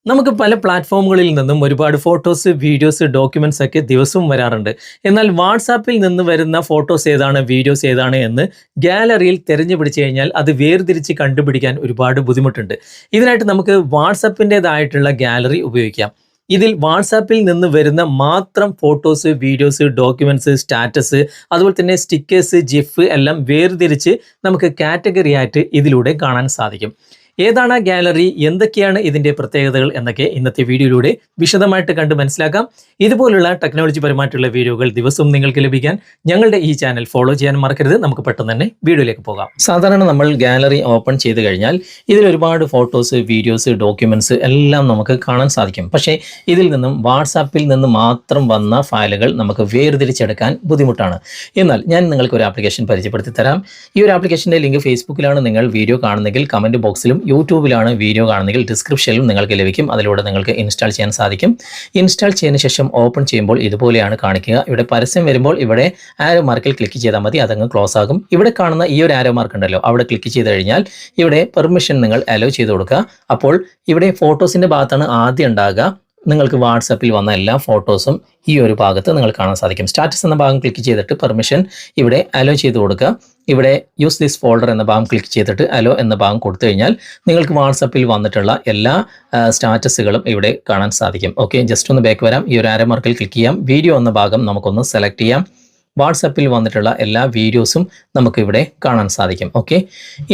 നമുക്ക് പല പ്ലാറ്റ്ഫോമുകളിൽ നിന്നും ഒരുപാട് ഫോട്ടോസ്, വീഡിയോസ്, ഡോക്യുമെന്റ്സ് ഒക്കെ ദിവസവും വരാറുണ്ട്. എന്നാൽ വാട്സാപ്പിൽ നിന്ന് വരുന്ന ഫോട്ടോസ് ഏതാണ്, വീഡിയോസ് ഏതാണ് എന്ന് ഗാലറിയിൽ തിരഞ്ഞു പിടിച്ചു കഴിഞ്ഞാൽ അത് വേർതിരിച്ച് കണ്ടുപിടിക്കാൻ ഒരുപാട് ബുദ്ധിമുട്ടുണ്ട്. ഇതിനായിട്ട് നമുക്ക് വാട്സാപ്പിൻ്റെതായിട്ടുള്ള ഗാലറി ഉപയോഗിക്കാം. ഇതിൽ വാട്സാപ്പിൽ നിന്ന് വരുന്ന മാത്രം ഫോട്ടോസ്, വീഡിയോസ്, ഡോക്യുമെന്റ്സ്, സ്റ്റാറ്റസ്, അതുപോലെ തന്നെ സ്റ്റിക്കേഴ്സ്, ജിഫ് എല്ലാം വേർതിരിച്ച് നമുക്ക് കാറ്റഗറി ആയിട്ട് ഇതിലൂടെ കാണാൻ സാധിക്കും. ഏതാണ് ആ ഗാലറി, എന്തൊക്കെയാണ് ഇതിൻ്റെ പ്രത്യേകതകൾ എന്നൊക്കെ ഇന്നത്തെ വീഡിയോയിലൂടെ വിശദമായിട്ട് കണ്ട് മനസ്സിലാക്കാം. ഇതുപോലുള്ള ടെക്നോളജി പരമായിട്ടുള്ള വീഡിയോകൾ ദിവസവും നിങ്ങൾക്ക് ലഭിക്കാൻ ഞങ്ങളുടെ ഈ ചാനൽ ഫോളോ ചെയ്യാൻ മറക്കരുത്. നമുക്ക് പെട്ടെന്ന് തന്നെ വീഡിയോയിലേക്ക് പോകാം. സാധാരണ നമ്മൾ ഗാലറി ഓപ്പൺ ചെയ്ത് കഴിഞ്ഞാൽ ഇതിൽ ഒരുപാട് ഫോട്ടോസ്, വീഡിയോസ്, ഡോക്യുമെന്റ്സ് എല്ലാം നമുക്ക് കാണാൻ സാധിക്കും. പക്ഷേ ഇതിൽ നിന്നും വാട്സാപ്പിൽ നിന്ന് മാത്രം വന്ന ഫയലുകൾ നമുക്ക് വേർതിരിച്ചെടുക്കാൻ ബുദ്ധിമുട്ടാണ്. എന്നാൽ ഞാൻ നിങ്ങൾക്ക് ഒരു ആപ്ലിക്കേഷൻ പരിചയപ്പെടുത്തി തരാം. ഈ ഒരു ആപ്ലിക്കേഷൻ്റെ ലിങ്ക് ഫേസ്ബുക്കിലാണ് നിങ്ങൾ വീഡിയോ കാണുന്നെങ്കിൽ കമൻറ്റ് ബോക്സിലും, യൂട്യൂബിലാണ് വീഡിയോ കാണുന്നെങ്കിൽ ഡിസ്ക്രിപ്ഷനിലും നിങ്ങൾക്ക് ലഭിക്കും. അതിലൂടെ നിങ്ങൾക്ക് ഇൻസ്റ്റാൾ ചെയ്യാൻ സാധിക്കും. ഇൻസ്റ്റാൾ ചെയ്തതിന് ശേഷം ഓപ്പൺ ചെയ്യുമ്പോൾ ഇതുപോലെയാണ് കാണിക്കുക. ഇവിടെ പരസ്യം വരുമ്പോൾ ഇവിടെ ആരോ മാർക്കിൽ ക്ലിക്ക് ചെയ്താൽ മതി, അതങ്ങ് ക്ലോസ് ആകും. ഇവിടെ കാണുന്ന ഈ ഒരു ആരോ മാർക്ക് ഉണ്ടല്ലോ, അവിടെ ക്ലിക്ക് ചെയ്ത് കഴിഞ്ഞാൽ ഇവിടെ പെർമിഷൻ നിങ്ങൾ അലോ ചെയ്ത് കൊടുക്കുക. അപ്പോൾ ഇവിടെ ഫോട്ടോസിൻ്റെ ഭാഗത്താണ് ആദ്യം ഉണ്ടാകുക. നിങ്ങൾക്ക് വാട്സാപ്പിൽ വന്ന എല്ലാ ഫോട്ടോസും ഈ ഒരു ഭാഗത്ത് നിങ്ങൾ കാണാൻ സാധിക്കും. സ്റ്റാറ്റസ് എന്ന ഭാഗം ക്ലിക്ക് ചെയ്തിട്ട് പെർമിഷൻ ഇവിടെ അലോ ചെയ്ത് കൊടുക്കുക. ഇവിടെ യൂസ് ദിസ് ഫോൾഡർ എന്ന ഭാഗം ക്ലിക്ക് ചെയ്തിട്ട് അലോ എന്ന ഭാഗം കൊടുത്തു കഴിഞ്ഞാൽ നിങ്ങൾക്ക് വാട്സാപ്പിൽ വന്നിട്ടുള്ള എല്ലാ സ്റ്റാറ്റസുകളും ഇവിടെ കാണാൻ സാധിക്കും. ഓക്കെ, ജസ്റ്റ് ഒന്ന് ബാക്ക് വരാം. ഈ ഒരു ആരോ മാർക്കിൽ ക്ലിക്ക് ചെയ്യാം. വീഡിയോ എന്ന ഭാഗം നമുക്കൊന്ന് സെലക്ട് ചെയ്യാം. വാട്സാപ്പിൽ വന്നിട്ടുള്ള എല്ലാ വീഡിയോസും നമുക്ക് ഇവിടെ കാണാൻ സാധിക്കും. ഓക്കെ,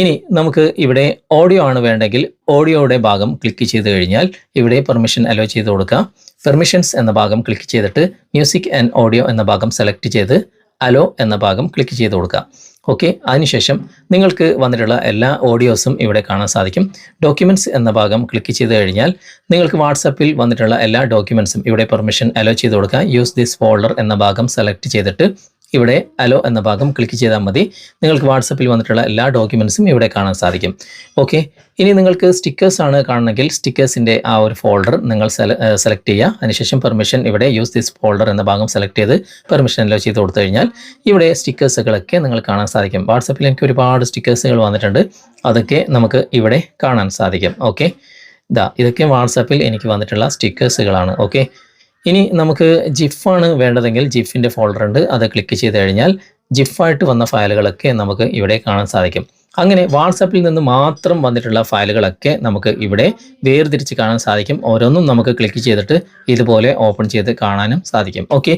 ഇനി നമുക്ക് ഇവിടെ ഓഡിയോ ആണ് വേണ്ടെങ്കിൽ ഓഡിയോയുടെ ഭാഗം ക്ലിക്ക് ചെയ്ത് കഴിഞ്ഞാൽ ഇവിടെ പെർമിഷൻ അലോ ചെയ്ത് കൊടുക്കുക. പെർമിഷൻസ് എന്ന ഭാഗം ക്ലിക്ക് ചെയ്തിട്ട് മ്യൂസിക് ആൻഡ് ഓഡിയോ എന്ന ഭാഗം സെലക്ട് ചെയ്ത് അലോ എന്ന ഭാഗം ക്ലിക്ക് ചെയ്ത് കൊടുക്കുക. ഓക്കെ, അതിനുശേഷം നിങ്ങൾക്ക് വന്നിട്ടുള്ള എല്ലാ ഓഡിയോസും ഇവിടെ കാണാൻ സാധിക്കും. ഡോക്യുമെൻറ്റ്സ് എന്ന ഭാഗം ക്ലിക്ക് ചെയ്ത് കഴിഞ്ഞാൽ നിങ്ങൾക്ക് വാട്സാപ്പിൽ വന്നിട്ടുള്ള എല്ലാ ഡോക്യുമെൻറ്റ്സും ഇവിടെ പെർമിഷൻ അലോ ചെയ്ത് കൊടുക്കുക. യൂസ് ദിസ് ഫോൾഡർ എന്ന ഭാഗം സെലക്ട് ചെയ്തിട്ട് ഇവിടെ അലോ എന്ന ഭാഗം ക്ലിക്ക് ചെയ്താൽ മതി. നിങ്ങൾക്ക് വാട്സാപ്പിൽ വന്നിട്ടുള്ള എല്ലാ ഡോക്യുമെൻറ്റ്സും ഇവിടെ കാണാൻ സാധിക്കും. ഓക്കെ, ഇനി നിങ്ങൾക്ക് സ്റ്റിക്കേഴ്സ് ആണ് കാണണമെങ്കിൽ സ്റ്റിക്കേഴ്സിൻ്റെ ആ ഒരു ഫോൾഡർ നിങ്ങൾ സെലക്ട് ചെയ്യുക. അതിനുശേഷം പെർമിഷൻ ഇവിടെ യൂസ് ദിസ് ഫോൾഡർ എന്ന ഭാഗം സെലക്ട് ചെയ്ത് പെർമിഷൻ അലോ ചെയ്ത് കൊടുത്തു കഴിഞ്ഞാൽ ഇവിടെ സ്റ്റിക്കേഴ്സുകളൊക്കെ നിങ്ങൾ കാണാൻ സാധിക്കും. വാട്സാപ്പിൽ എനിക്ക് ഒരുപാട് സ്റ്റിക്കേഴ്സുകൾ വന്നിട്ടുണ്ട്, അതൊക്കെ നമുക്ക് ഇവിടെ കാണാൻ സാധിക്കും. ഓക്കെ, ഇതൊക്കെ വാട്സാപ്പിൽ എനിക്ക് വന്നിട്ടുള്ള സ്റ്റിക്കേഴ്സുകളാണ്. ഓക്കെ, ഇനി നമുക്ക് ജിഫാണ് വേണ്ടതെങ്കിൽ ജിഫിൻ്റെ ഫോൾഡർ ഉണ്ട്, അത് ക്ലിക്ക് ചെയ്ത് കഴിഞ്ഞാൽ ജിഫായിട്ട് വന്ന ഫയലുകളൊക്കെ നമുക്ക് ഇവിടെ കാണാൻ സാധിക്കും. അങ്ങനെ വാട്സാപ്പിൽ നിന്ന് മാത്രം വന്നിട്ടുള്ള ഫയലുകളൊക്കെ നമുക്ക് ഇവിടെ വേർതിരിച്ച് കാണാൻ സാധിക്കും. ഓരോന്നും നമുക്ക് ക്ലിക്ക് ചെയ്തിട്ട് ഇതുപോലെ ഓപ്പൺ ചെയ്ത് കാണാനും സാധിക്കും. ഓക്കെ,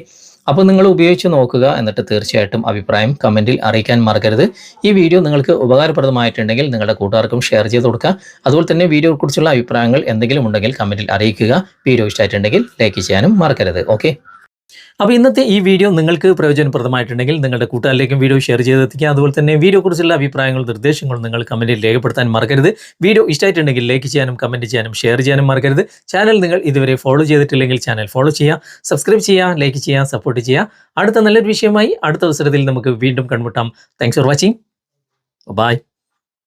അപ്പോൾ നിങ്ങൾ ഉപയോഗിച്ച് നോക്കുക, എന്നിട്ട് തീർച്ചയായിട്ടും അഭിപ്രായം കമൻറ്റിൽ അറിയിക്കാൻ മറക്കരുത്. ഈ വീഡിയോ നിങ്ങൾക്ക് ഉപകാരപ്രദമായിട്ടുണ്ടെങ്കിൽ നിങ്ങളുടെ കൂട്ടുകാർക്കും ഷെയർ ചെയ്ത് കൊടുക്കുക. അതുപോലെ തന്നെ വീഡിയോയെക്കുറിച്ചുള്ള അഭിപ്രായങ്ങൾ എന്തെങ്കിലും ഉണ്ടെങ്കിൽ കമൻറ്റിൽ അറിയിക്കുക. വീഡിയോ ഇഷ്ടമായിട്ടുണ്ടെങ്കിൽ ലൈക്ക് ചെയ്യാനും മറക്കരുത്. ഓക്കെ, അപ്പോൾ ഇന്നത്തെ ഈ വീഡിയോ നിങ്ങൾക്ക് പ്രയോജനപ്രദമായിട്ടുണ്ടെങ്കിൽ നിങ്ങളുടെ കൂട്ടുകാരിലേക്കും വീഡിയോ ഷെയർ ചെയ്തെത്തിക്കുക. അതുപോലെ തന്നെ വീഡിയോയെക്കുറിച്ചുള്ള അഭിപ്രായങ്ങളും നിർദ്ദേശങ്ങളും നിങ്ങൾ കമൻറ്റിൽ രേഖപ്പെടുത്താൻ മറക്കരുത്. വീഡിയോ ഇഷ്ടമായിട്ടുണ്ടെങ്കിൽ ലൈക്ക് ചെയ്യാനും കമൻറ്റ് ചെയ്യാനും ഷെയർ ചെയ്യാനും മറക്കരുത്. ചാനൽ നിങ്ങൾ ഇതുവരെ ഫോളോ ചെയ്തിട്ടില്ലെങ്കിൽ ചാനൽ ഫോളോ ചെയ്യുക, സബ്സ്ക്രൈബ് ചെയ്യുക, ലൈക്ക് ചെയ്യുക, സപ്പോർട്ട് ചെയ്യുക. അടുത്ത നല്ലൊരു വിഷയമായി അടുത്ത അവസരത്തിൽ നമുക്ക് വീണ്ടും കണ്ടുമുട്ടാം. Thanks for watching. ബൈ.